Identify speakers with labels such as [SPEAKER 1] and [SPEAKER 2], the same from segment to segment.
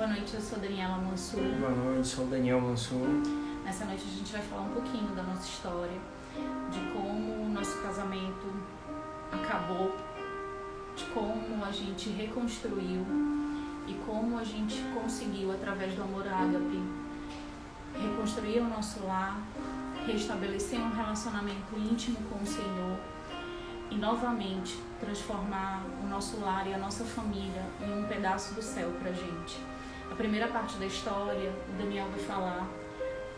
[SPEAKER 1] Boa noite, eu sou Daniela Mansur.
[SPEAKER 2] Boa noite, sou Daniel Mansur.
[SPEAKER 1] Nessa noite a gente vai falar um pouquinho da nossa história, de como o nosso casamento acabou, de como a gente reconstruiu e como a gente conseguiu, através do amor ágape, reconstruir o nosso lar, restabelecer um relacionamento íntimo com o Senhor e novamente transformar o nosso lar e a nossa família em um pedaço do céu pra gente. A primeira parte da história, o Daniel vai falar,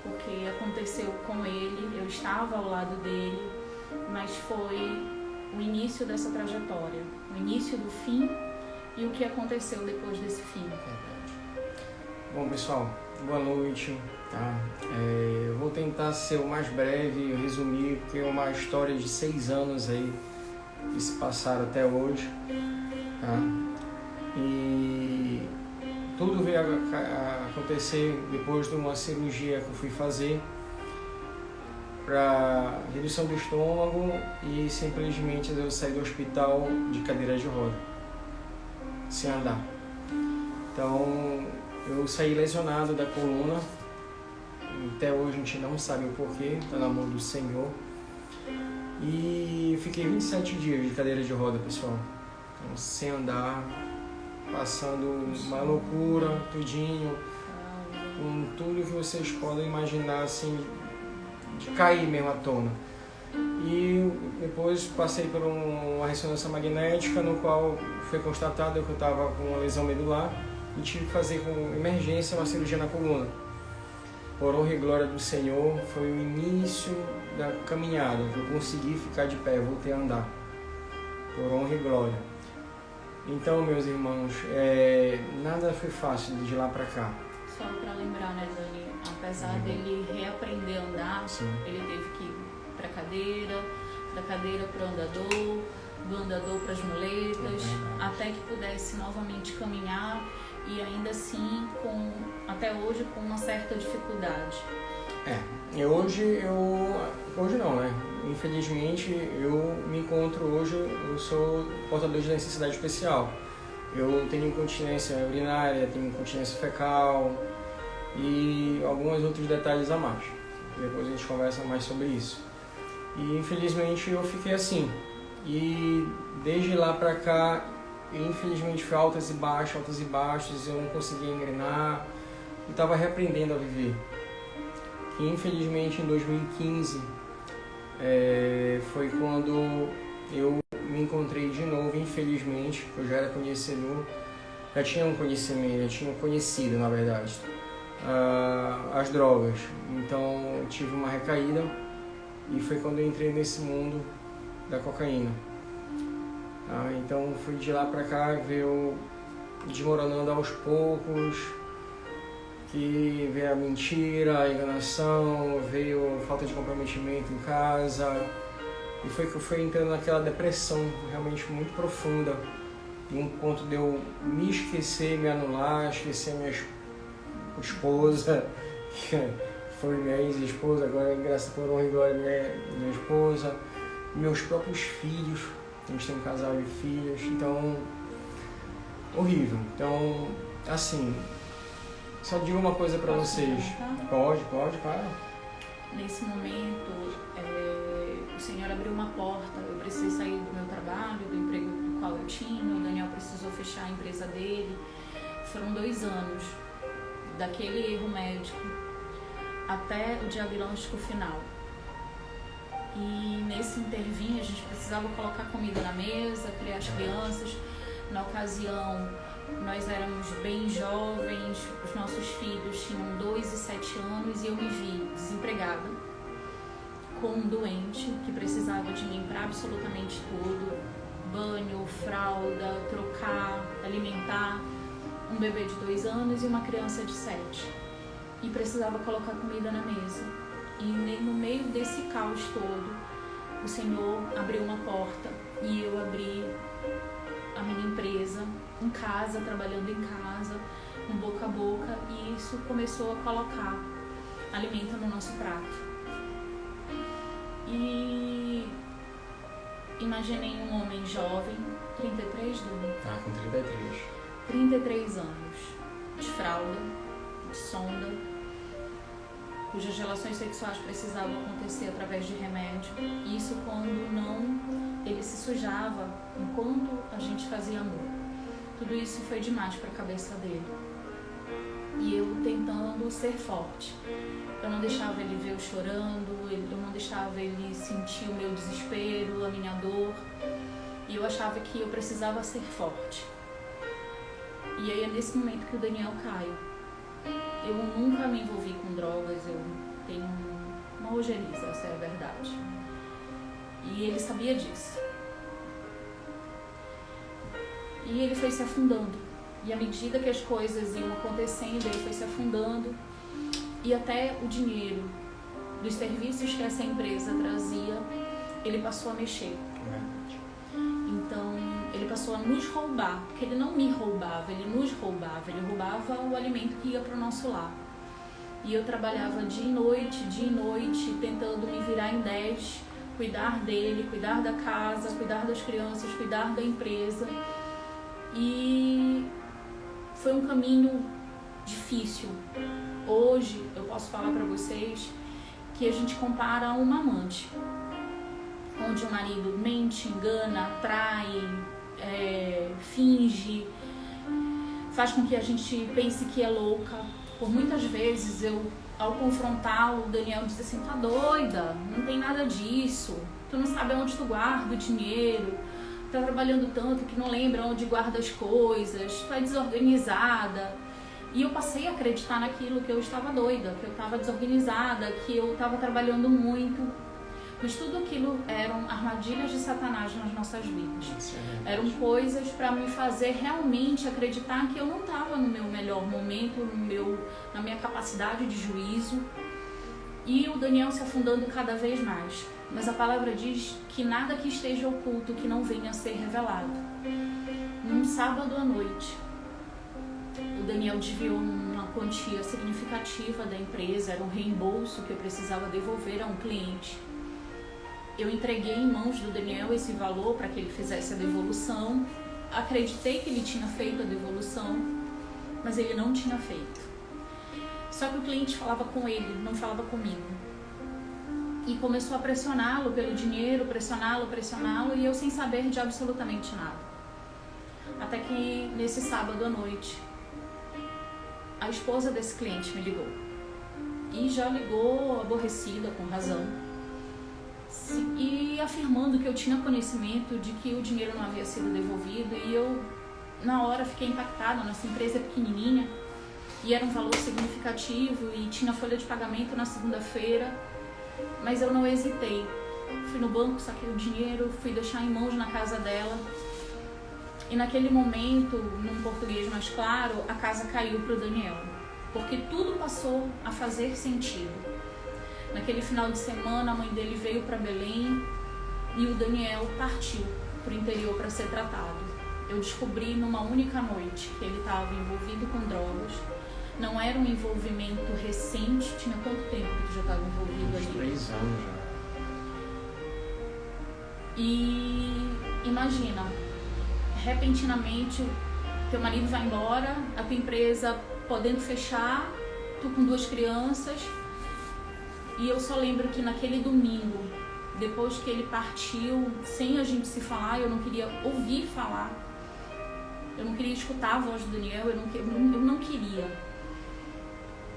[SPEAKER 1] porque aconteceu com ele, eu estava ao lado dele, mas foi o início dessa trajetória, o início do fim e o que aconteceu depois desse fim.
[SPEAKER 2] Bom, pessoal, boa noite. Tá? Eu vou tentar ser o mais breve, resumir, porque é uma história de 6 anos aí que se passaram até hoje. Tá? E tudo veio a acontecer depois de uma cirurgia que eu fui fazer para redução do estômago e simplesmente eu saí do hospital de cadeira de roda, sem andar. Então eu saí lesionado da coluna, até hoje a gente não sabe o porquê, está na mão do Senhor. E fiquei 27 dias de cadeira de roda, pessoal. Então, sem andar, passando uma loucura, tudinho, com tudo que vocês podem imaginar, assim, de cair mesmo à tona. E depois passei por uma ressonância magnética, no qual foi constatado que eu estava com uma lesão medular e tive que fazer com emergência uma cirurgia na coluna. Por honra e glória do Senhor, foi o início da caminhada, que eu consegui ficar de pé, voltei a andar. Por honra e glória. Então, meus irmãos, nada foi fácil de lá para cá.
[SPEAKER 1] Só para lembrar, né, Dani, apesar dele reaprender a andar, sim, ele teve que ir para cadeira, da cadeira para o andador, do andador para as muletas, até que pudesse novamente caminhar e ainda assim, até hoje, com uma certa dificuldade. Hoje não, né?
[SPEAKER 2] Infelizmente, eu me encontro hoje, eu sou portador de necessidade especial. Eu tenho incontinência urinária, tenho incontinência fecal e alguns outros detalhes a mais. Depois a gente conversa mais sobre isso. E infelizmente eu fiquei assim. E desde lá pra cá, infelizmente foi altas e baixos, eu não conseguia engrenar e estava reaprendendo a viver. E infelizmente em 2015 foi quando eu me encontrei de novo, infelizmente, eu já era conhecedor, já tinha um conhecimento, já tinha conhecido, na verdade, as drogas. Então eu tive uma recaída e foi quando eu entrei nesse mundo da cocaína. Então fui de lá pra cá, veio desmoronando aos poucos, que veio a mentira, a enganação, veio a falta de comprometimento em casa, e foi que eu fui entrando naquela depressão realmente muito profunda, em um ponto de eu me esquecer, me anular, esquecer minha esposa, que foi minha ex-esposa, agora graças por honra e glória minha esposa, meus próprios filhos, a gente tem um casal de filhos, então horrível. Então, assim, só digo uma coisa pra vocês. Pode, claro.
[SPEAKER 1] Nesse momento, o Senhor abriu uma porta. Eu precisei sair do meu trabalho, do emprego do qual eu tinha. O Daniel precisou fechar a empresa dele. Foram 2 anos daquele erro médico até o diagnóstico final. E nesse intervinho a gente precisava colocar comida na mesa, criar as crianças. Na ocasião, nós éramos bem jovens, os nossos filhos tinham 2 e 7 anos e eu me vi desempregada, com um doente que precisava de mim para absolutamente tudo: banho, fralda, trocar, alimentar, um bebê de 2 anos e uma criança de 7. E precisava colocar comida na mesa. E no meio desse caos todo, o Senhor abriu uma porta e eu abri a minha empresa em casa, trabalhando em casa, no boca a boca, e isso começou a colocar alimento no nosso prato. E imaginei um homem jovem, 33, Dani?
[SPEAKER 2] Com 33.
[SPEAKER 1] 33 anos, de fralda, de sonda, cujas relações sexuais precisavam acontecer através de remédio. Isso quando não, ele se sujava enquanto a gente fazia amor. Tudo isso foi demais para a cabeça dele. E eu tentando ser forte. Eu não deixava ele ver eu chorando, eu não deixava ele sentir o meu desespero, a minha dor. E eu achava que eu precisava ser forte. E aí é nesse momento que o Daniel cai. Eu nunca me envolvi com drogas, eu tenho uma ojeriza, essa é a verdade. E ele sabia disso. E ele foi se afundando. E à medida que as coisas iam acontecendo, ele foi se afundando. E até o dinheiro dos serviços que essa empresa trazia, ele passou a mexer. Então, ele passou a nos roubar, porque ele não me roubava, ele nos roubava. Ele roubava o alimento que ia para o nosso lar. E eu trabalhava dia e noite, tentando me virar em 10, cuidar dele, cuidar da casa, cuidar das crianças, cuidar da empresa. E foi um caminho difícil. Hoje, eu posso falar para vocês que a gente compara a uma amante, onde o marido mente, engana, trai, finge, faz com que a gente pense que é louca. Por muitas vezes, ao confrontá-lo, o Daniel diz assim: tá doida, não tem nada disso, tu não sabe onde tu guarda o dinheiro, tá trabalhando tanto que não lembra onde guarda as coisas, tu é desorganizada. E eu passei a acreditar naquilo, que eu estava doida, que eu estava desorganizada, que eu estava trabalhando muito. Mas tudo aquilo eram armadilhas de Satanás nas nossas vidas. Eram coisas para me fazer realmente acreditar que eu não estava no meu melhor momento, na minha capacidade de juízo. E o Daniel se afundando cada vez mais. Mas a palavra diz que nada que esteja oculto que não venha a ser revelado. Num sábado à noite, o Daniel desviou uma quantia significativa da empresa, era um reembolso que eu precisava devolver a um cliente. Eu entreguei em mãos do Daniel esse valor para que ele fizesse a devolução. Acreditei que ele tinha feito a devolução, mas ele não tinha feito. Só que o cliente falava com ele, não falava comigo. E começou a pressioná-lo pelo dinheiro, pressioná-lo, e eu sem saber de absolutamente nada. Até que nesse sábado à noite, a esposa desse cliente me ligou. E já ligou aborrecida, com razão. E afirmando que eu tinha conhecimento de que o dinheiro não havia sido devolvido. E eu, na hora, fiquei impactada. Nossa empresa é pequenininha e era um valor significativo e tinha folha de pagamento na segunda-feira. Mas eu não hesitei. Fui no banco, saquei o dinheiro, fui deixar em mãos na casa dela. E naquele momento, num português mais claro, a casa caiu para o Daniel. Porque tudo passou a fazer sentido. Naquele final de semana, a mãe dele veio para Belém e o Daniel partiu para o interior para ser tratado. Eu descobri numa única noite que ele estava envolvido com drogas. Não era um envolvimento recente. Tinha quanto tempo que tu já estava envolvido ali?
[SPEAKER 2] 3 anos já.
[SPEAKER 1] E imagina, repentinamente, teu marido vai embora, a tua empresa podendo fechar, tu com 2 crianças. E eu só lembro que naquele domingo, depois que ele partiu, sem a gente se falar, eu não queria ouvir falar. Eu não queria escutar a voz do Daniel, eu não queria.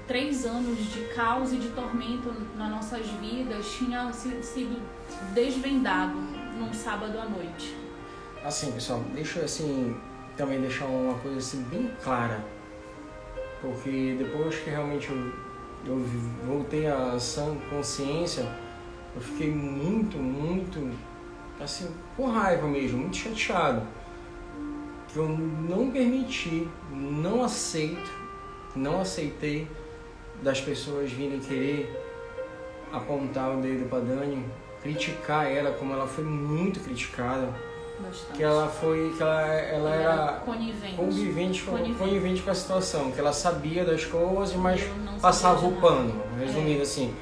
[SPEAKER 1] 3 anos de caos e de tormento nas nossas vidas tinha sido desvendado num sábado à noite.
[SPEAKER 2] Assim, pessoal, deixa eu também deixar uma coisa assim bem clara. Porque depois que realmente eu voltei à sã consciência, eu fiquei muito, assim, com raiva mesmo, muito chateado. Que eu não permiti, não aceitei das pessoas virem querer apontar o dedo para Dani, criticar ela, como ela foi muito criticada. Bastante. Que ela era conivente com a situação, que ela sabia das coisas, mas passava o pano, resumindo assim.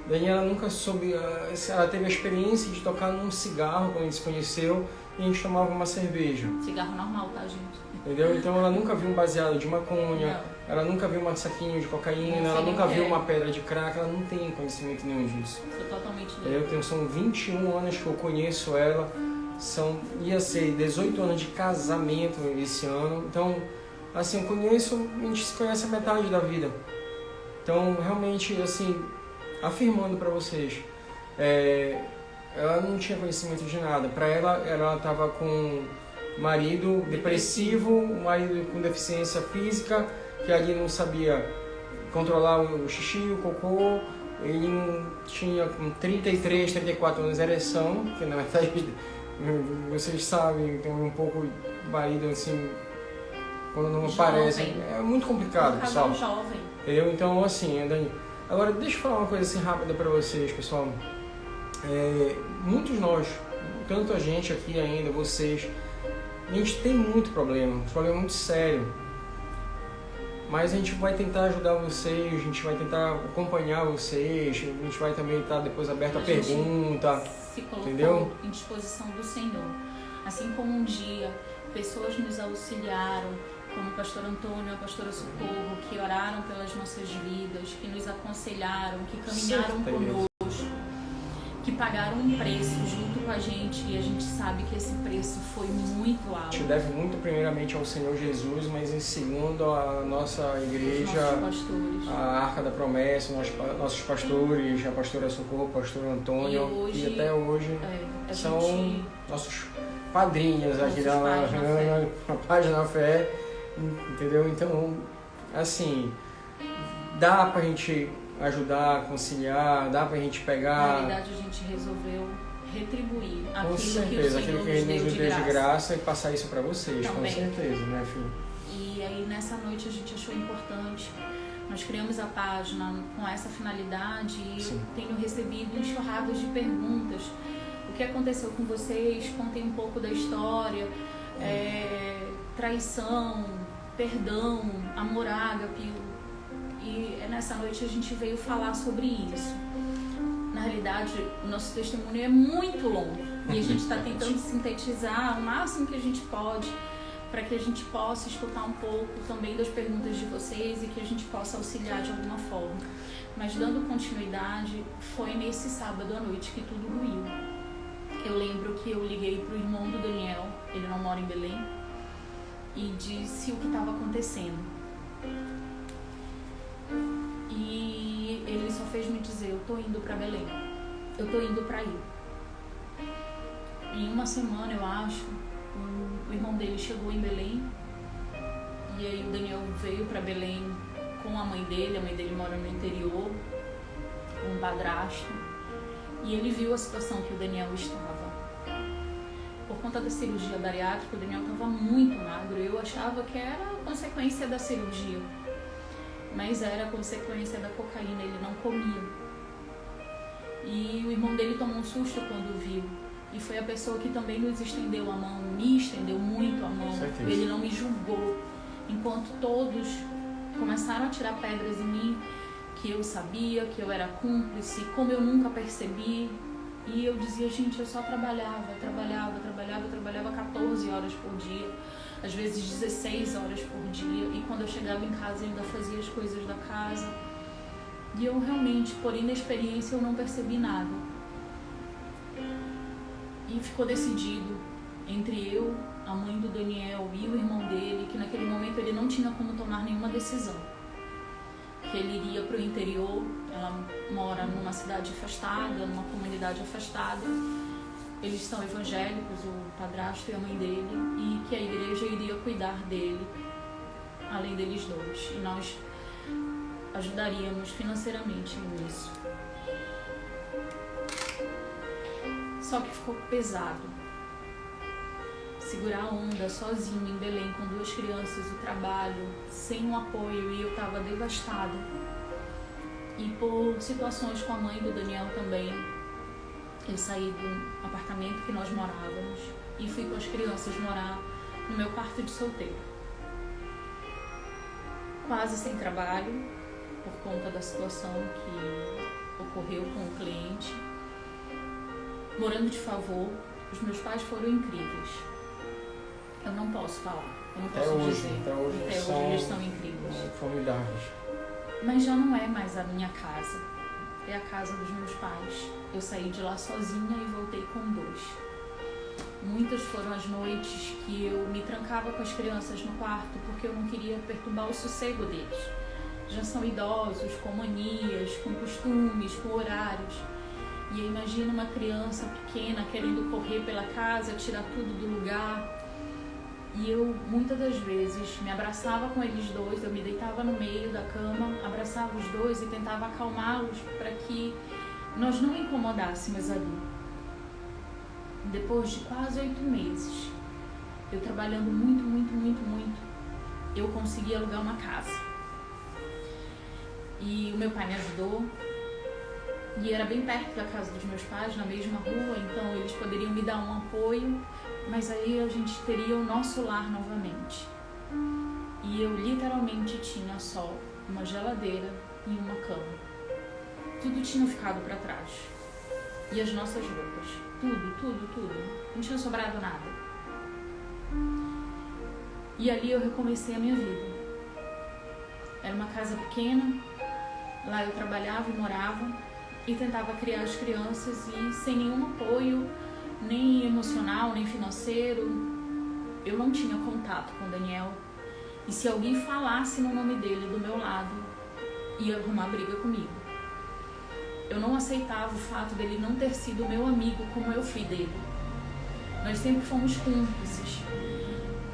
[SPEAKER 2] Daniela nunca soube, ela teve a experiência de tocar num cigarro quando a gente se conheceu, e a gente tomava uma cerveja.
[SPEAKER 1] Cigarro normal, tá, gente?
[SPEAKER 2] Entendeu? Então ela nunca viu um baseado de maconha,
[SPEAKER 1] Não.
[SPEAKER 2] ela nunca viu um saquinho de cocaína,
[SPEAKER 1] Não sei
[SPEAKER 2] ela
[SPEAKER 1] nem
[SPEAKER 2] nunca
[SPEAKER 1] o que
[SPEAKER 2] viu
[SPEAKER 1] é.
[SPEAKER 2] uma pedra de crack, ela não tem conhecimento nenhum disso.
[SPEAKER 1] Sou totalmente
[SPEAKER 2] Entendeu? Então são 21 anos que eu conheço ela, ia ser 18 anos de casamento esse ano. Então, assim, a gente se conhece a metade da vida. Então, realmente, assim, afirmando para vocês, ela não tinha conhecimento de nada. Para ela estava com marido depressivo, um marido com deficiência física, que ali não sabia controlar o xixi, o cocô. Ele não tinha com 33, 34 anos ereção, que na verdade vocês sabem, tem um pouco marido assim, quando não aparece, é muito complicado, pessoal.
[SPEAKER 1] Jovem.
[SPEAKER 2] Entendeu? Então, assim, Dani, agora deixa eu falar uma coisa assim rápida para vocês, pessoal. Muitos nós, tanto a gente aqui ainda, vocês, a gente tem muito problema, um problema muito sério. Mas a gente vai tentar ajudar vocês, a gente vai tentar acompanhar vocês, a gente vai também estar depois aberto a pergunta,
[SPEAKER 1] se colocou
[SPEAKER 2] entendeu?
[SPEAKER 1] Em disposição do Senhor. Assim como um dia pessoas nos auxiliaram, como o pastor Antônio e a pastora Socorro, que oraram pelas nossas vidas, que nos aconselharam, que caminharam conosco, que pagaram um preço junto com a gente, e a gente sabe que esse preço foi muito alto.
[SPEAKER 2] A gente deve muito primeiramente ao Senhor Jesus, mas em segundo à nossa igreja, a Arca da Promessa, nossos pastores, a pastora Socorro, o pastor Antônio, e até hoje são nossos padrinhos aqui da Página Fé, entendeu? Então, assim, dá pra gente ajudar, conciliar, dá pra gente pegar...
[SPEAKER 1] Na verdade, a gente resolveu retribuir
[SPEAKER 2] com
[SPEAKER 1] aquilo
[SPEAKER 2] certeza,
[SPEAKER 1] que o
[SPEAKER 2] aquilo
[SPEAKER 1] Senhor
[SPEAKER 2] que Ele
[SPEAKER 1] nos
[SPEAKER 2] nos
[SPEAKER 1] deu
[SPEAKER 2] deu de graça e passar isso pra vocês,
[SPEAKER 1] também.
[SPEAKER 2] Com certeza, né, filho?
[SPEAKER 1] E aí, nessa noite, a gente achou importante. Nós criamos a página com essa finalidade e eu tenho recebido enxurradas de perguntas. O que aconteceu com vocês? Contem um pouco da história. Traição, perdão, amor ágape. E nessa noite a gente veio falar sobre isso. Na realidade, o nosso testemunho é muito longo e a gente está tentando sintetizar o máximo que a gente pode para que a gente possa escutar um pouco também das perguntas de vocês e que a gente possa auxiliar de alguma forma. Mas dando continuidade, foi nesse sábado à noite que tudo ruiu. Eu lembro que eu liguei para o irmão do Daniel, ele não mora em Belém, e disse o que estava acontecendo. E ele só fez me dizer, eu tô indo pra Belém, eu tô indo pra aí. Em uma semana, eu acho, o irmão dele chegou em Belém, e aí o Daniel veio pra Belém com a mãe dele mora no interior, com um padrasto, e ele viu a situação que o Daniel estava. Por conta da cirurgia bariátrica, o Daniel estava muito magro, eu achava que era consequência da cirurgia. Mas era consequência da cocaína, ele não comia. E o irmão dele tomou um susto quando viu. E foi a pessoa que também nos estendeu a mão, me estendeu muito a mão. Ele não me julgou. Enquanto todos começaram a tirar pedras em mim, que eu sabia, que eu era cúmplice, como eu nunca percebi. E eu dizia, gente, eu só trabalhava 14 horas por dia. Às vezes 16 horas por dia, e quando eu chegava em casa eu ainda fazia as coisas da casa. E eu realmente, por inexperiência, eu não percebi nada. E ficou decidido entre eu, a mãe do Daniel e o irmão dele, que naquele momento ele não tinha como tomar nenhuma decisão. Que ele iria para o interior, ela mora numa cidade afastada, numa comunidade afastada. Eles são evangélicos, o padrasto e a mãe dele, e que a igreja iria cuidar dele, além deles dois. E nós ajudaríamos financeiramente nisso. Só que ficou pesado. Segurar a onda sozinho em Belém, com 2 crianças, o trabalho, sem um apoio, e eu estava devastada. E por situações com a mãe do Daniel também, eu saí do apartamento que nós morávamos e fui com as crianças morar no meu quarto de solteiro. Quase sem trabalho, por conta da situação que ocorreu com o cliente. Morando de favor, Os meus pais foram incríveis. Eu não posso falar, eu não
[SPEAKER 2] Até
[SPEAKER 1] posso
[SPEAKER 2] hoje,
[SPEAKER 1] dizer.
[SPEAKER 2] até hoje
[SPEAKER 1] Eles são incríveis.
[SPEAKER 2] Formidáveis.
[SPEAKER 1] Mas já não é mais a minha casa, é a casa dos meus pais. Eu saí de lá sozinha e voltei com 2. Muitas foram as noites que eu me trancava com as crianças no quarto porque eu não queria perturbar o sossego deles. Já são idosos, com manias, com costumes, com horários. E eu imagino uma criança pequena querendo correr pela casa, tirar tudo do lugar. E eu, muitas das vezes, me abraçava com eles 2, eu me deitava no meio da cama, abraçava os 2 e tentava acalmá-los para que nós não incomodássemos ali. Depois de quase 8 meses, eu trabalhando muito, eu consegui alugar uma casa. E o meu pai me ajudou. E era bem perto da casa dos meus pais, na mesma rua, então eles poderiam me dar um apoio, mas aí a gente teria o nosso lar novamente. E eu literalmente tinha só uma geladeira e uma cama. Tudo tinha ficado para trás. E as nossas roupas. Tudo. Não tinha sobrado nada. E ali eu recomecei a minha vida. Era uma casa pequena, lá eu trabalhava e morava. E tentava criar as crianças e sem nenhum apoio, nem emocional, nem financeiro. Eu não tinha contato com o Daniel. E se alguém falasse no nome dele do meu lado, ia arrumar briga comigo. Eu não aceitava o fato dele não ter sido meu amigo como eu fui dele. Nós sempre fomos cúmplices.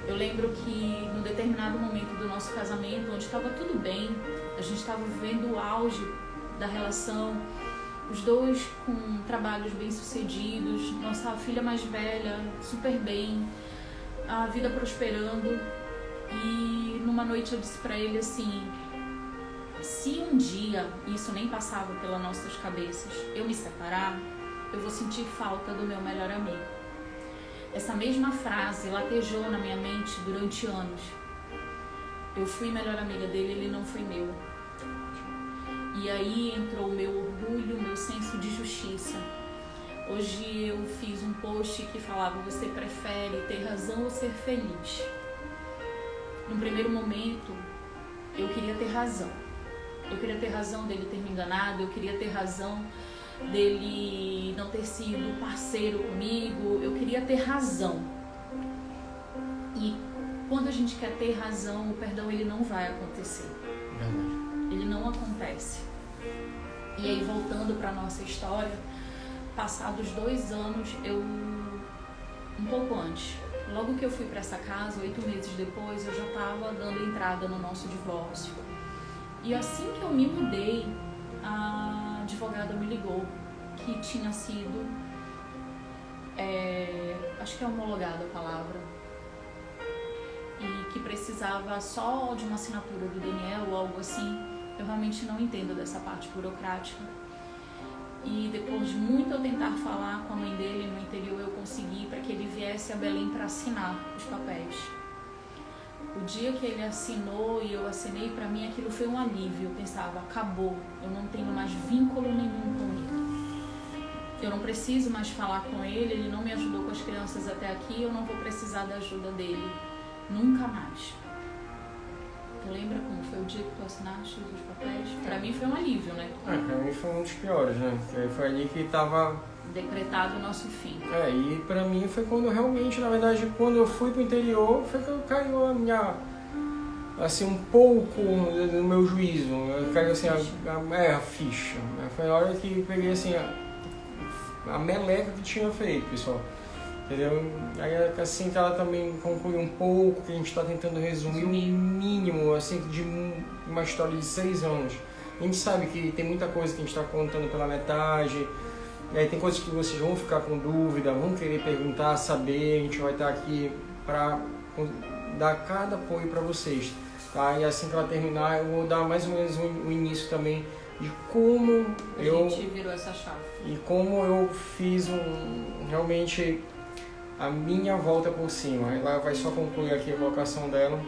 [SPEAKER 1] Eu lembro que num determinado momento do nosso casamento, onde estava tudo bem, a gente estava vivendo o auge da relação, os 2 com trabalhos bem-sucedidos, nossa filha mais velha, super bem, a vida prosperando. E numa noite eu disse pra ele assim, se um dia, isso nem passava pelas nossas cabeças, eu me separar, eu vou sentir falta do meu melhor amigo. Essa mesma frase latejou na minha mente durante anos. Eu fui melhor amiga dele, ele não foi meu. E aí entrou o meu orgulho, o meu senso de justiça. Hoje eu fiz um post que falava, você prefere ter razão ou ser feliz? No primeiro momento, eu queria ter razão. Eu queria ter razão dele ter me enganado, eu queria ter razão dele não ter sido parceiro comigo, eu queria ter razão. E quando a gente quer ter razão, o perdão ele não vai acontecer.
[SPEAKER 2] Verdade.
[SPEAKER 1] Ele não acontece. E aí, voltando para nossa história, passados 2 anos, um pouco antes, logo que eu fui para essa casa, 8 meses depois, eu já estava dando entrada no nosso divórcio. E assim que eu me mudei, a advogada me ligou, que tinha sido, acho que é homologada a palavra, e que precisava só de uma assinatura do Daniel ou algo assim. Eu realmente não entendo dessa parte burocrática. E depois de muito eu tentar falar com a mãe dele no interior, eu consegui para que ele viesse a Belém para assinar os papéis. O dia que ele assinou e eu assinei, para mim aquilo foi um alívio. Eu pensava, acabou, eu não tenho mais vínculo nenhum com ele. Eu não preciso mais falar com ele, ele não me ajudou com as crianças até aqui, eu não vou precisar da ajuda dele, nunca mais. Tu lembra como foi o dia que tu assinaste os papéis? Pra mim foi um alívio, né?
[SPEAKER 2] Pra mim foi um dos piores, né? Foi ali que tava
[SPEAKER 1] decretado o nosso fim.
[SPEAKER 2] E pra mim foi quando realmente, na verdade, quando eu fui pro interior, foi que caiu a minha, assim, um pouco no meu juízo. Caiu assim, a ficha. Foi a hora que eu peguei assim, a meleca que tinha feito, pessoal. Entendeu? Aí assim que ela também concluiu um pouco, que a gente está tentando resumir o mínimo assim, de uma história de 6 anos. A gente sabe que tem muita coisa que a gente está contando pela metade, e aí tem coisas que vocês vão ficar com dúvida, vão querer perguntar, saber, a gente vai estar aqui para dar cada apoio para vocês. Tá? E assim que ela terminar, eu vou dar mais ou menos um início também de como
[SPEAKER 1] a gente virou essa chave.
[SPEAKER 2] E como eu fiz realmente a minha volta por cima. Ela vai só concluir aqui a colocação dela.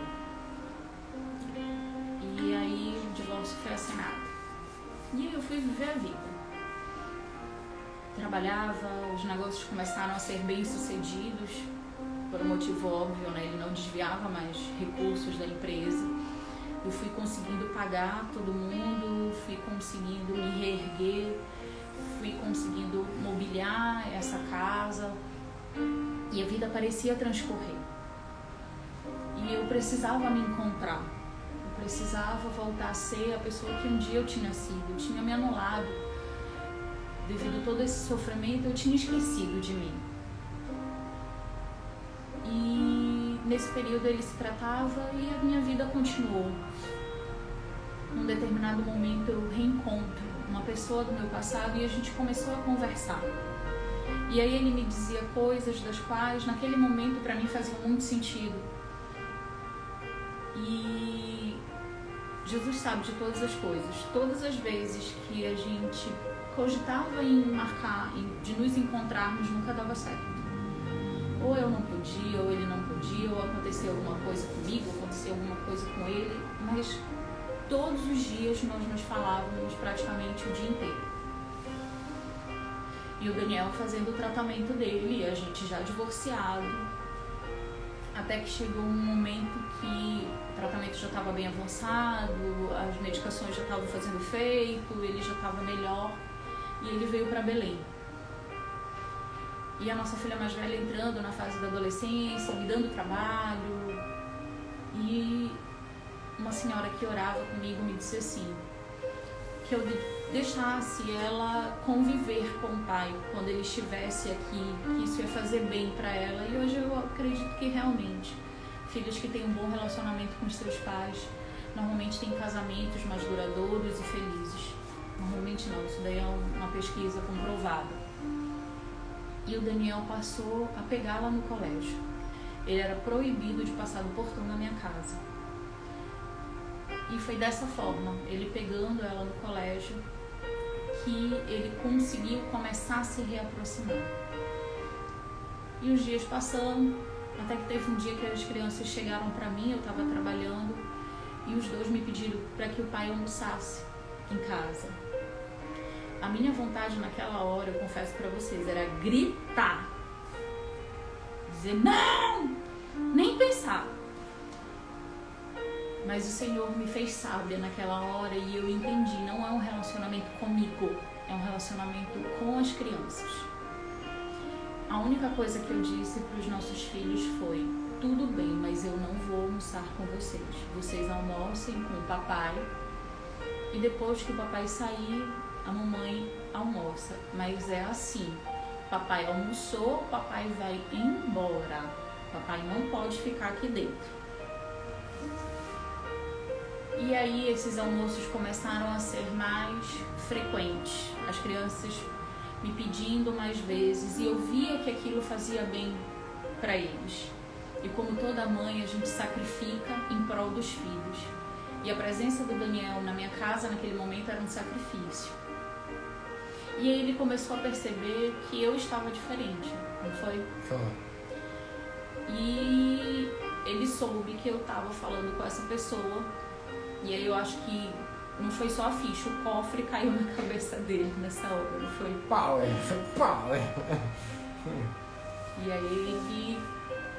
[SPEAKER 1] E aí o divórcio foi assinado. E aí eu fui viver a vida. trabalhava, os negócios começaram a ser bem sucedidos, por um motivo óbvio, né? Ele não desviava mais recursos da empresa. Eu fui conseguindo pagar todo mundo, fui conseguindo me reerguer, fui conseguindo mobiliar essa casa e a vida parecia transcorrer. E eu precisava me encontrar, eu precisava voltar a ser a pessoa que um dia eu tinha sido. Eu tinha me anulado. Devido a todo esse sofrimento, eu tinha esquecido de mim. E nesse período ele se tratava e a minha vida continuou. Num determinado momento eu reencontro uma pessoa do meu passado e a gente começou a conversar. E aí ele me dizia coisas das quais naquele momento para mim faziam muito sentido. E Jesus sabe de todas as coisas. Todas as vezes que a gente cogitava em marcar, de nos encontrarmos, nunca dava certo. Ou eu não podia, ou ele não podia, ou acontecia alguma coisa comigo, acontecia alguma coisa com ele, mas todos os dias nós nos falávamos praticamente o dia inteiro. E o Daniel fazendo o tratamento dele, a gente já divorciado, até que chegou um momento que o tratamento já estava bem avançado, as medicações já estavam fazendo efeito, ele já estava melhor. E ele veio para Belém. E a nossa filha mais velha entrando na fase da adolescência, me dando trabalho. E uma senhora que orava comigo me disse assim, que eu deixasse ela conviver com o pai quando ele estivesse aqui, que isso ia fazer bem para ela. E hoje eu acredito que realmente, filhos que têm um bom relacionamento com os seus pais, normalmente têm casamentos mais duradouros e felizes. Normalmente não, isso daí é uma pesquisa comprovada. E o Daniel passou a pegá-la no colégio. Ele era proibido de passar do portão da minha casa. E foi dessa forma, ele pegando ela no colégio, que ele conseguiu começar a se reaproximar. E os dias passando, até que teve um dia que as crianças chegaram para mim, eu estava trabalhando, e os dois me pediram para que o pai almoçasse em casa. A minha vontade naquela hora, eu confesso para vocês, era gritar. Dizer, não! Nem pensar. Mas o Senhor me fez sábia naquela hora e eu entendi, não é um relacionamento comigo, é um relacionamento com as crianças. A única coisa que eu disse para os nossos filhos foi, tudo bem, mas eu não vou almoçar com vocês. Vocês almocem com o papai e depois que o papai sair, a mamãe almoça, mas é assim, papai almoçou, papai vai embora, papai não pode ficar aqui dentro. E aí esses almoços começaram a ser mais frequentes, as crianças me pedindo mais vezes e eu via que aquilo fazia bem para eles. E como toda mãe, a gente sacrifica em prol dos filhos. E a presença do Daniel na minha casa naquele momento era um sacrifício. E aí ele começou a perceber que eu estava diferente, não foi?
[SPEAKER 2] Foi.
[SPEAKER 1] E ele soube que eu estava falando com essa pessoa. E aí eu acho que não foi só a ficha, o cofre caiu na cabeça dele nessa hora, não foi?
[SPEAKER 2] Power.
[SPEAKER 1] E aí ele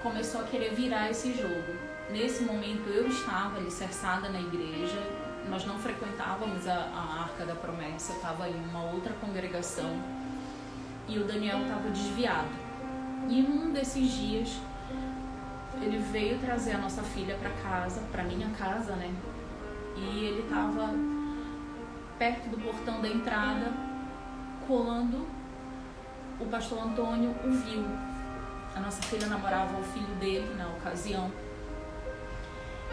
[SPEAKER 1] começou a querer virar esse jogo. Nesse momento eu estava alicerçada na igreja, nós não frequentávamos a Arca da Promessa, eu estava em uma outra congregação e o Daniel estava desviado. E num desses dias ele veio trazer a nossa filha para casa, para minha casa, né? E ele estava perto do portão da entrada quando o pastor Antônio o viu. A nossa filha namorava o filho dele na ocasião.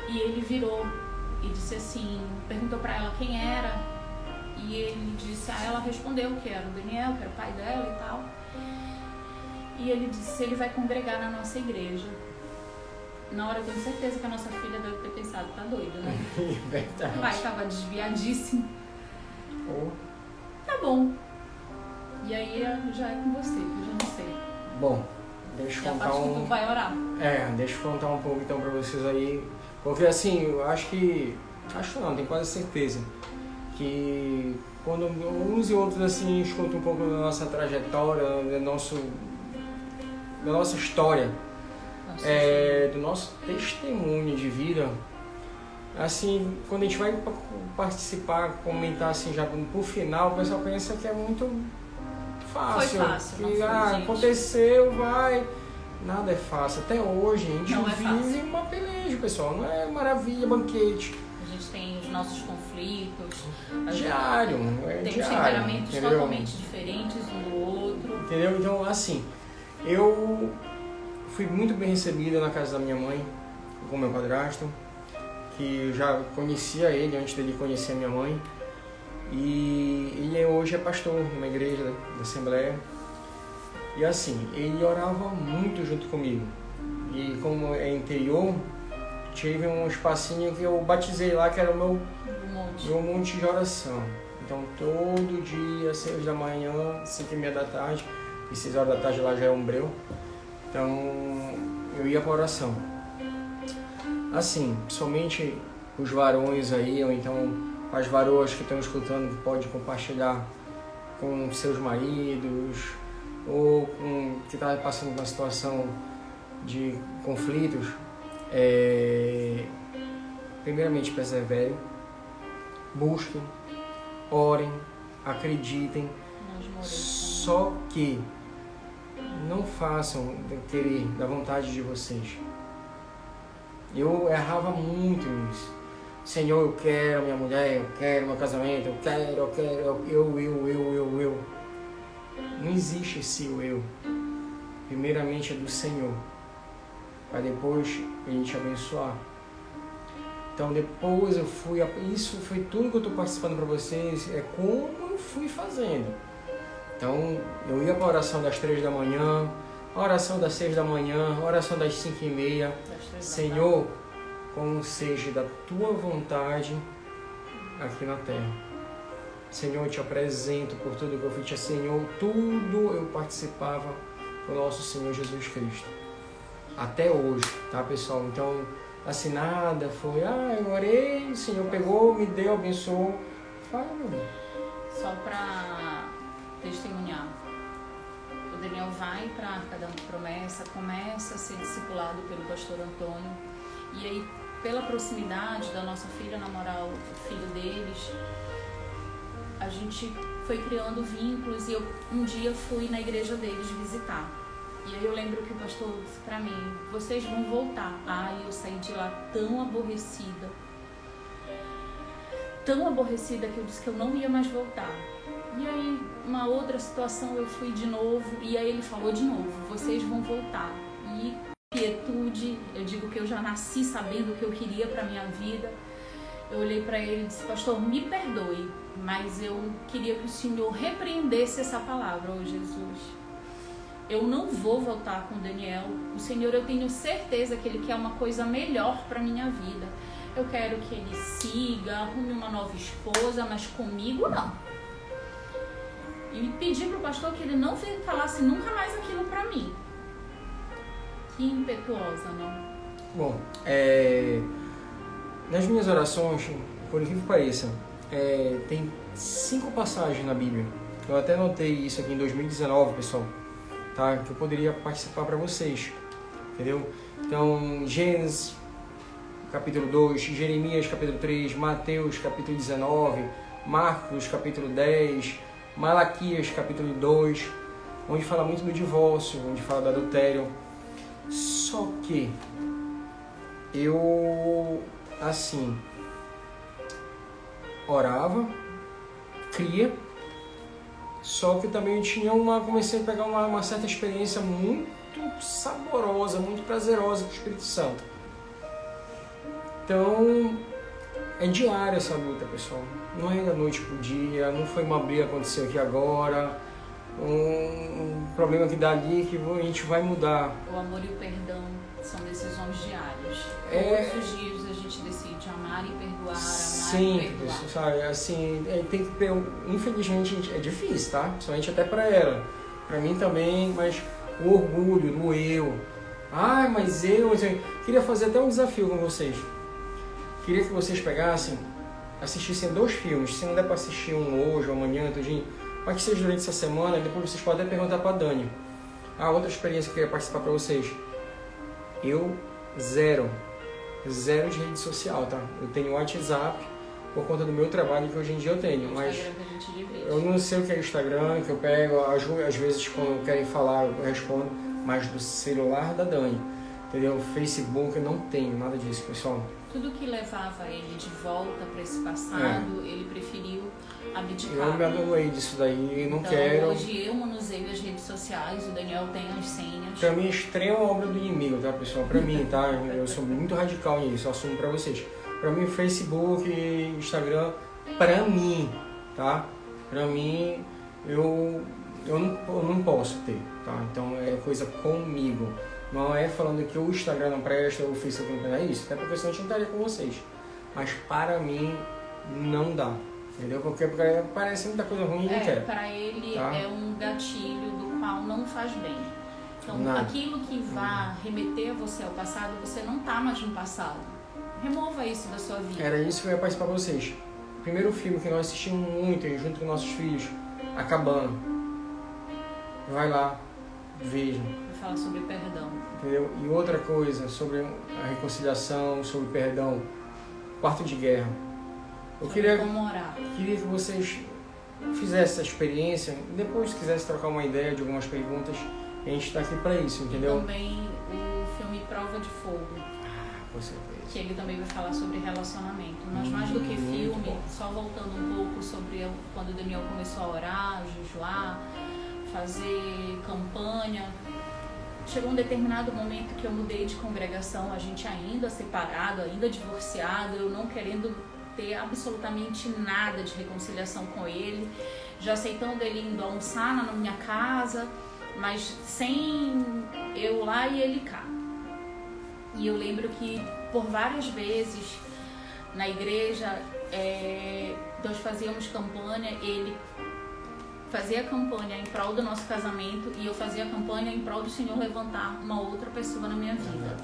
[SPEAKER 1] E ele virou e disse assim, perguntou para ela quem era. E ele disse, ela respondeu que era o Daniel, que era o pai dela e tal. E ele disse, ele vai congregar na nossa igreja. Na hora eu tenho certeza que a nossa filha deve ter pensado, tá doida, né?
[SPEAKER 2] Verdade.
[SPEAKER 1] O pai tava desviadíssimo.
[SPEAKER 2] Oh.
[SPEAKER 1] Tá bom. E aí já é com você, que eu já não sei.
[SPEAKER 2] Bom, deixa eu contar
[SPEAKER 1] que tu vai orar.
[SPEAKER 2] Deixa eu contar um pouco então pra vocês aí. Porque assim, eu acho não, tenho quase certeza que quando uns e outros assim escutam um pouco da nossa trajetória, da nossa história, do nosso testemunho de vida, assim, quando a gente vai participar, comentar assim já pro final, o pessoal pensa que é muito fácil.
[SPEAKER 1] Foi fácil,
[SPEAKER 2] que
[SPEAKER 1] não foi,
[SPEAKER 2] aconteceu, vai. Nada é fácil. Até hoje a gente vive
[SPEAKER 1] fácil.
[SPEAKER 2] uma peleja, pessoal. Não é maravilha, banquete.
[SPEAKER 1] A gente tem os nossos conflitos.
[SPEAKER 2] Diário.
[SPEAKER 1] Tem
[SPEAKER 2] diário,
[SPEAKER 1] temperamentos
[SPEAKER 2] entendeu?
[SPEAKER 1] totalmente diferentes um do outro.
[SPEAKER 2] Entendeu? Então, assim, eu fui muito bem recebida na casa da minha mãe, com meu padrasto, que eu já conhecia ele antes dele conhecer a minha mãe. E ele hoje é pastor numa igreja da Assembleia. E assim, ele orava muito junto comigo. E como é interior, tive um espacinho que eu batizei lá, que era o meu monte de oração. Então todo dia, 6 da manhã, 5h30 da tarde, e 6 horas da tarde lá já é um breu. Então eu ia para oração. Assim, somente os varões aí, ou então as varoas que estão escutando, pode compartilhar com seus maridos, ou com que está passando por uma situação de conflitos. Primeiramente, perseverem, busquem, orem, acreditem, só que não façam do querer, da vontade de vocês. Eu errava muito nisso. Senhor, eu quero minha mulher, eu quero meu casamento, eu quero, eu. Não existe esse eu. Primeiramente é do Senhor, para depois a gente abençoar. Então depois eu fui, isso foi tudo que eu estou participando para vocês, é como eu fui fazendo. Então eu ia para a oração das 3 da manhã, a oração das 6 da manhã, a oração das 5h30. Senhor, como seja da tua vontade aqui na terra. Senhor, eu te apresento por tudo que eu fiz. Senhor, tudo eu participava do nosso Senhor Jesus Cristo. Até hoje, tá, pessoal? Então, assim, nada foi, eu orei, o Senhor pegou, me deu, abençoou. Fala, meu irmão.
[SPEAKER 1] Só para testemunhar. O Daniel vai para a Arca da Promessa, começa a ser discipulado pelo pastor Antônio. E aí, pela proximidade da nossa filha namorar o filho deles, a gente foi criando vínculos, e eu um dia fui na igreja deles visitar. E aí eu lembro que o pastor disse pra mim, vocês vão voltar. Eu saí de lá tão aborrecida que eu disse que eu não ia mais voltar. E aí, uma outra situação, eu fui de novo, e aí ele falou de novo, vocês vão voltar. E quietude, eu digo que eu já nasci sabendo o que eu queria pra minha vida. Eu olhei para ele e disse, pastor, me perdoe, mas eu queria que o Senhor repreendesse essa palavra, Jesus. Eu não vou voltar com o Daniel. O Senhor, eu tenho certeza que Ele quer uma coisa melhor para minha vida. Eu quero que ele siga, arrume uma nova esposa, mas comigo não. E pedi para o pastor que ele não falasse nunca mais aquilo para mim. Que impetuosa, não?
[SPEAKER 2] Bom, nas minhas orações, por incrível que pareça, tem 5 passagens na Bíblia. Eu até notei isso aqui em 2019, pessoal, tá? Que eu poderia participar para vocês, entendeu? Então, Gênesis, capítulo 2, Jeremias, capítulo 3, Mateus, capítulo 19, Marcos, capítulo 10, Malaquias, capítulo 2, onde fala muito do divórcio, onde fala do adultério. Só que eu, assim, orava, cria, só que também comecei a pegar uma certa experiência muito saborosa, muito prazerosa com o Espírito Santo. Então, é diária essa luta, pessoal. Não é da noite pro dia, não foi uma briga que aconteceu aqui agora, um problema que dá ali que a gente vai mudar.
[SPEAKER 1] O amor e o perdão são decisões diárias. Todos os dias a gente decide amar e perdoar,
[SPEAKER 2] Sim,
[SPEAKER 1] e perdoar.
[SPEAKER 2] Isso, sabe? Assim, tem que ter, infelizmente é difícil, tá? Principalmente até pra ela. Pra mim também, mas o orgulho do eu. Mas eu queria fazer até um desafio com vocês. Queria que vocês pegassem assistissem 2 filmes, se não der para assistir um hoje ou amanhã, tudinho, mas que seja durante essa semana, e depois vocês podem até perguntar para a Dani. Outra experiência que eu queria participar para vocês. Eu zero de rede social, tá? Eu tenho WhatsApp por conta do meu trabalho que hoje em dia eu tenho, mas eu não sei o que é Instagram, que eu pego, às vezes quando querem falar eu respondo, mas do celular da Dani, entendeu? Facebook eu não tenho nada disso, pessoal.
[SPEAKER 1] Tudo que levava ele de volta para esse passado, ele preferiu abdicar.
[SPEAKER 2] Eu me anulei disso daí, não
[SPEAKER 1] então,
[SPEAKER 2] quero.
[SPEAKER 1] Hoje eu manuseio as redes sociais, o Daniel tem as senhas.
[SPEAKER 2] Pra mim é extrema obra do inimigo, tá, pessoal? Pra mim, tá? Eu sou muito radical nisso, eu assumo pra vocês. Pra mim, Facebook, Instagram, pra mim, tá? Pra mim, eu não posso ter, tá? Então é coisa comigo. Não é falando que o Instagram não presta, o Facebook não presta, é isso. Até porque senão a gente não estaria com vocês. Mas para mim, não dá. Entendeu? Porque parece muita coisa ruim e não quer.
[SPEAKER 1] Para ele
[SPEAKER 2] tá?
[SPEAKER 1] É um gatilho do qual não faz bem. Então,
[SPEAKER 2] Nada.
[SPEAKER 1] Aquilo que vá remeter você ao passado, você não tá mais no passado. Remova isso da sua vida.
[SPEAKER 2] Era isso que eu ia participar para vocês. O primeiro filme que nós assistimos muito, junto com nossos filhos, A Cabana. Vai lá, vejam.
[SPEAKER 1] Fala sobre perdão.
[SPEAKER 2] Entendeu? E outra coisa, sobre a reconciliação, sobre perdão, Quarto de Guerra. Eu queria que vocês fizessem essa experiência e depois, se quisessem trocar uma ideia de algumas perguntas, a gente está aqui para isso, entendeu?
[SPEAKER 1] E também o filme Prova de Fogo.
[SPEAKER 2] Com certeza.
[SPEAKER 1] Que ele também vai falar sobre relacionamento. Mas mais do que filme, só voltando um pouco sobre quando o Daniel começou a orar, jejuar, fazer campanha. Chegou um determinado momento que eu mudei de congregação, a gente ainda separado, ainda divorciado, eu não querendo ter absolutamente nada de reconciliação com ele, já aceitando ele indo almoçar na minha casa, mas sem eu lá e ele cá. E eu lembro que por várias vezes na igreja nós fazíamos campanha, ele fazia campanha em prol do nosso casamento e eu fazia campanha em prol do Senhor levantar uma outra pessoa na minha vida.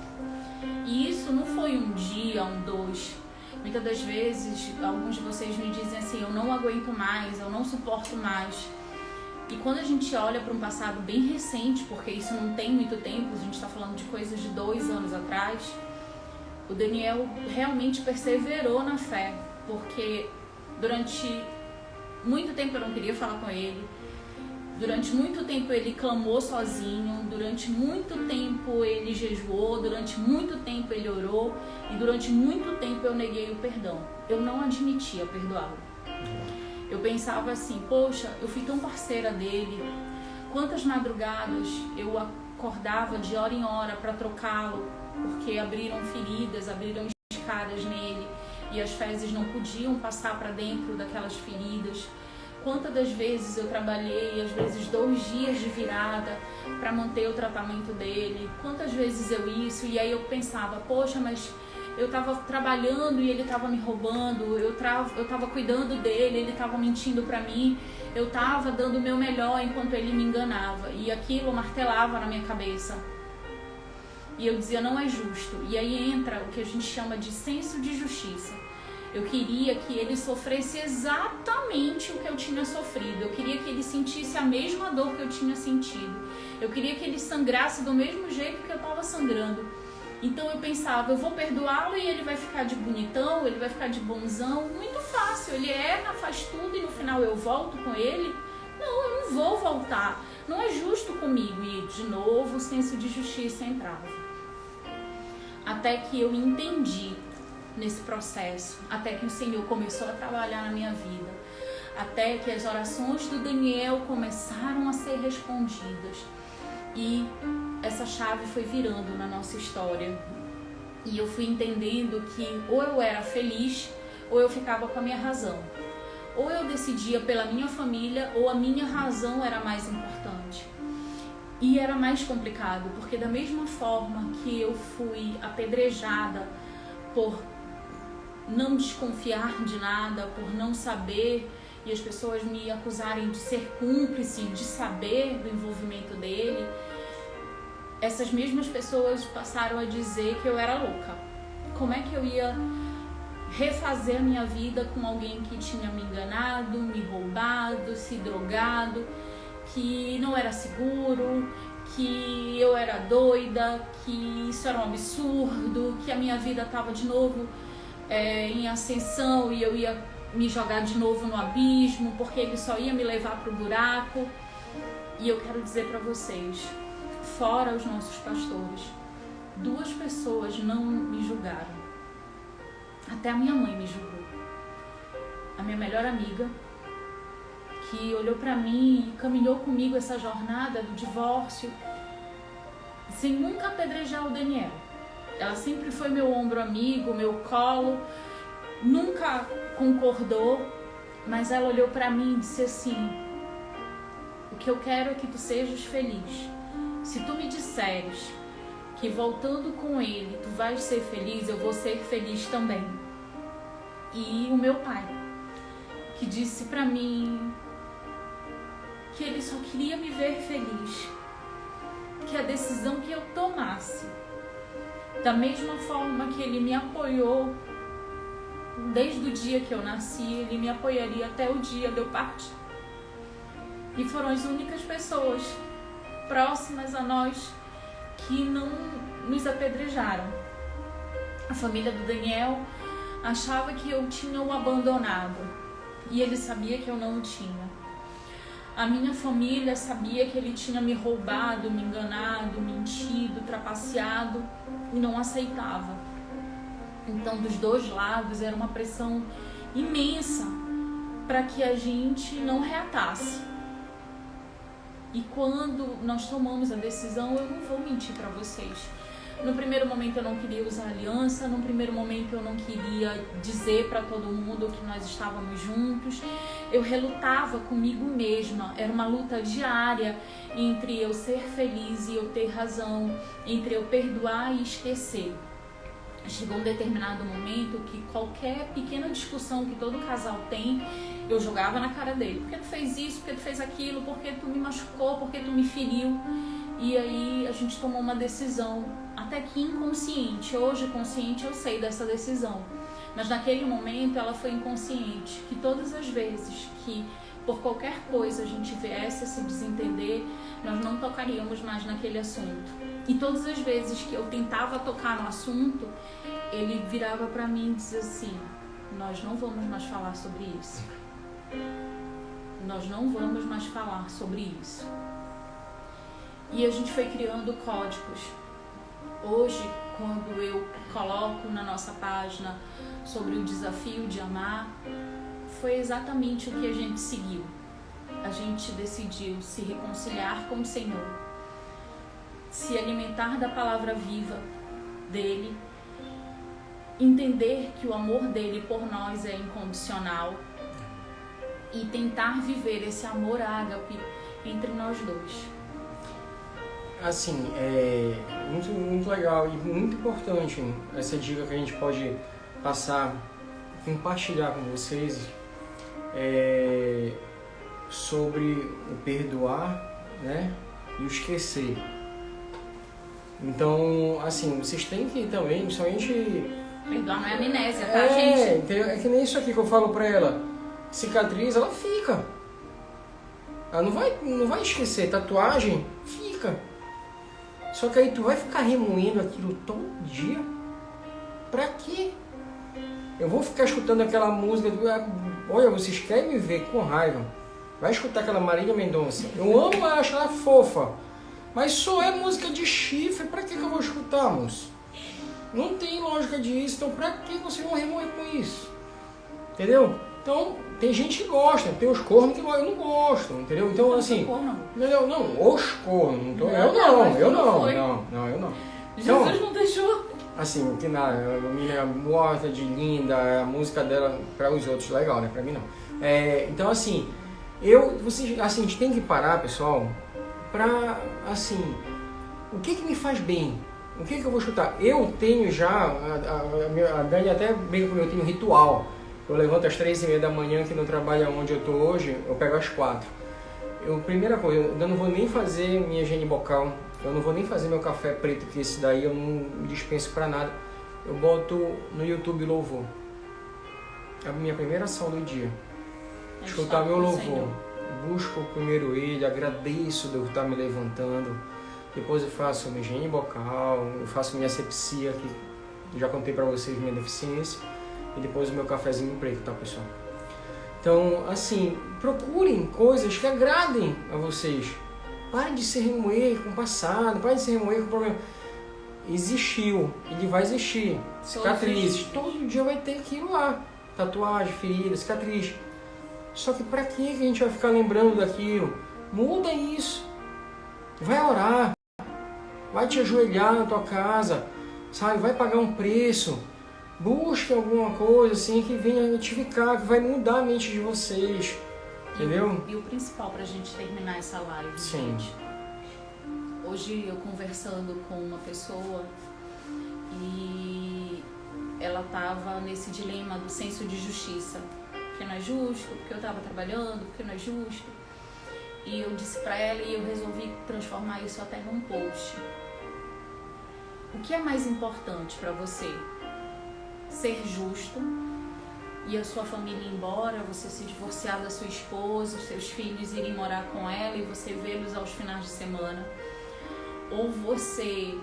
[SPEAKER 1] E isso não foi um dia, dois. Muitas das vezes, alguns de vocês me dizem assim, eu não aguento mais, eu não suporto mais. E quando a gente olha para um passado bem recente, porque isso não tem muito tempo, a gente está falando de coisas de 2 anos atrás, o Daniel realmente perseverou na fé, porque durante muito tempo eu não queria falar com ele, durante muito tempo ele clamou sozinho, durante muito tempo ele jejuou, durante muito tempo ele orou e durante muito tempo eu neguei o perdão. Eu não admitia perdoá-lo. Eu pensava assim, poxa, eu fui tão parceira dele, quantas madrugadas eu acordava de hora em hora para trocá-lo, porque abriram feridas, abriram escadas nele e as fezes não podiam passar para dentro daquelas feridas. Quantas das vezes eu trabalhei, às vezes 2 dias de virada para manter o tratamento dele, quantas vezes isso, e aí eu pensava, poxa, mas eu estava trabalhando e ele estava me roubando, eu estava cuidando dele, ele estava mentindo para mim, eu estava dando o meu melhor enquanto ele me enganava, e aquilo martelava na minha cabeça. E eu dizia, não é justo. E aí entra o que a gente chama de senso de justiça. Eu queria que ele sofresse exatamente o que eu tinha sofrido. Eu queria que ele sentisse a mesma dor que eu tinha sentido. Eu queria que ele sangrasse do mesmo jeito que eu estava sangrando. Então eu pensava, eu vou perdoá-lo e ele vai ficar de bonitão, ele vai ficar de bonzão. Muito fácil, ele erra, faz tudo e no final eu volto com ele. Não, eu não vou voltar. Não é justo comigo. E de novo o senso de justiça entrava. Até que eu entendi nesse processo, até que o Senhor começou a trabalhar na minha vida, até que as orações do Daniel começaram a ser respondidas e essa chave foi virando na nossa história e eu fui entendendo que ou eu era feliz ou eu ficava com a minha razão, ou eu decidia pela minha família ou a minha razão era mais importante. E era mais complicado, porque da mesma forma que eu fui apedrejada por não desconfiar de nada, por não saber, e as pessoas me acusarem de ser cúmplice, de saber do envolvimento dele, essas mesmas pessoas passaram a dizer que eu era louca. Como é que eu ia refazer a minha vida com alguém que tinha me enganado, me roubado, se drogado, que não era seguro, que eu era doida, que isso era um absurdo, que a minha vida estava de novo em ascensão e eu ia me jogar de novo no abismo, porque ele só ia me levar para o buraco. E eu quero dizer para vocês, fora os nossos pastores, 2 pessoas não me julgaram. Até a minha mãe me julgou. A minha melhor amiga, que olhou para mim e caminhou comigo essa jornada do divórcio, sem nunca apedrejar o Daniel. Ela sempre foi meu ombro amigo, meu colo, nunca concordou, mas ela olhou para mim e disse assim: o que eu quero é que tu sejas feliz. Se tu me disseres que voltando com ele tu vais ser feliz, eu vou ser feliz também. E o meu pai, que disse pra mim que ele só queria me ver feliz, que a decisão que eu tomasse, da mesma forma que ele me apoiou desde o dia que eu nasci, ele me apoiaria até o dia de eu partir. E foram as únicas pessoas próximas a nós que não nos apedrejaram. A família do Daniel achava que eu tinha o abandonado e ele sabia que eu não o tinha. A minha família sabia que ele tinha me roubado, me enganado, mentido, trapaceado e não aceitava. Então, dos 2 lados, era uma pressão imensa para que a gente não reatasse. E quando nós tomamos a decisão, eu não vou mentir para vocês. No primeiro momento eu não queria usar aliança, no primeiro momento eu não queria dizer para todo mundo que nós estávamos juntos. Eu relutava comigo mesma, era uma luta diária entre eu ser feliz e eu ter razão, entre eu perdoar e esquecer. Chegou um determinado momento que qualquer pequena discussão que todo casal tem, eu jogava na cara dele. Por que tu fez isso? Por que tu fez aquilo? Por que tu me machucou? Por que tu me feriu? E aí a gente tomou uma decisão, até que inconsciente. Hoje, consciente, eu sei dessa decisão. Mas naquele momento ela foi inconsciente. Que todas as vezes que por qualquer coisa a gente viesse a se desentender, nós não tocaríamos mais naquele assunto. E todas as vezes que eu tentava tocar no assunto, ele virava para mim e dizia assim: nós não vamos mais falar sobre isso. Nós não vamos mais falar sobre isso. E a gente foi criando códigos. Hoje, quando eu coloco na nossa página sobre o desafio de amar, foi exatamente o que a gente seguiu. A gente decidiu se reconciliar com o Senhor, se alimentar da palavra viva dele, entender que o amor dele por nós é incondicional e tentar viver esse amor ágape entre nós 2.
[SPEAKER 2] Assim, é muito legal e muito importante essa dica que a gente pode passar, compartilhar com vocês sobre o perdoar, né, e o esquecer. Então, assim, vocês têm que também, principalmente...
[SPEAKER 1] Perdoar não é amnésia, tá, gente?
[SPEAKER 2] É que nem isso aqui que eu falo pra ela. Cicatriz, ela fica. Ela não vai esquecer. Tatuagem, fica. Só que aí tu vai ficar remoendo aquilo todo dia? Pra quê? Eu vou ficar escutando aquela música... Olha, vocês querem me ver com raiva. Vai escutar aquela Marília Mendonça. Eu amo ela, acho ela fofa. Mas só é música de chifre. Pra que eu vou escutar, moço? Não tem lógica disso. Então pra que vocês vão remoer com isso? Entendeu? Então, tem gente que gosta. Tem os cornos que não gostam. Entendeu? Então, assim... Não, os cornos. Eu não.
[SPEAKER 1] Jesus não deixou.
[SPEAKER 2] Assim, que nada. A menina morta de linda. A música dela pra os outros, legal, né? Pra mim não. Então, assim... Vocês, assim, a gente tem que parar, pessoal... Pra, assim, o que me faz bem? O que eu vou escutar? Eu tenho já, a Dani até brinca comigo, eu tenho um ritual. Eu levanto às 3h30 da manhã, que no trabalho onde eu tô hoje, eu pego às 4. Primeira coisa, eu não vou nem fazer minha higiene bucal, eu não vou nem fazer meu café preto, que esse daí eu não me dispenso pra nada. Eu boto no YouTube louvor. a minha primeira ação do dia. Escutar meu louvor. Busco primeiro Ele, agradeço de eu estar me levantando. Depois eu faço minha higiene bucal, eu faço minha asepsia, que já contei para vocês minha deficiência. E depois o meu cafezinho preto, tá, pessoal? Então, assim, procurem coisas que agradem a vocês. Parem de se remoer com o passado, parem de se remoer com o problema. Existiu, ele vai existir. Cicatrizes, todo dia vai ter aquilo lá. Tatuagem, ferida, cicatriz. Só que pra que a gente vai ficar lembrando daquilo? Muda isso. Vai orar. Vai te ajoelhar na tua casa. Sabe? Vai pagar um preço. Busque alguma coisa assim que venha notificar, que vai mudar a mente de vocês. Entendeu?
[SPEAKER 1] E o principal pra gente terminar essa live,
[SPEAKER 2] Sim.
[SPEAKER 1] gente. Hoje eu conversando com uma pessoa e ela tava nesse dilema do senso de justiça. Porque não é justo, porque eu tava trabalhando, porque não é justo. E eu disse pra ela e eu resolvi transformar isso até num post. O que é mais importante pra você? Ser justo e a sua família ir embora, você se divorciar da sua esposa, os seus filhos irem morar com ela e você vê-los aos finais de semana? Ou você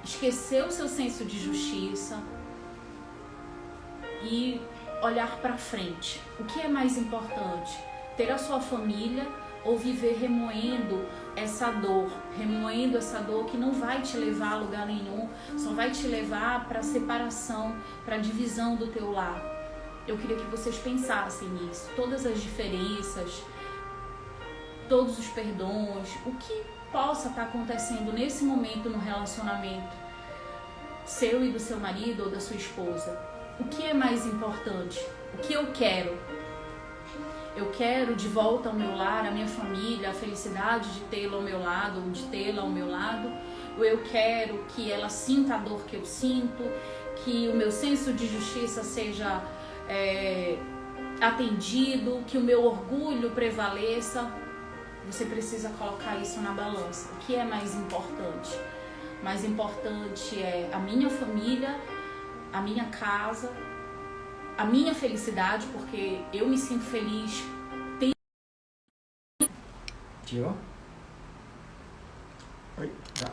[SPEAKER 1] esquecer o seu senso de justiça e olhar para frente? O que é mais importante? Ter a sua família ou viver remoendo essa dor que não vai te levar a lugar nenhum, só vai te levar para a separação, para a divisão do teu lar? Eu queria que vocês pensassem nisso, todas as diferenças, todos os perdões, o que possa estar acontecendo nesse momento no relacionamento seu e do seu marido ou da sua esposa. O que é mais importante? O que eu quero? Eu quero de volta ao meu lar, a minha família, a felicidade de tê-la ao meu lado, ou de tê-la ao meu lado. Ou eu quero que ela sinta a dor que eu sinto, que o meu senso de justiça seja atendido, que o meu orgulho prevaleça. Você precisa colocar isso na balança. O que é mais importante? Mais importante é a minha família, a minha casa, a minha felicidade, porque eu me sinto feliz.
[SPEAKER 2] Tio? Oi, tá.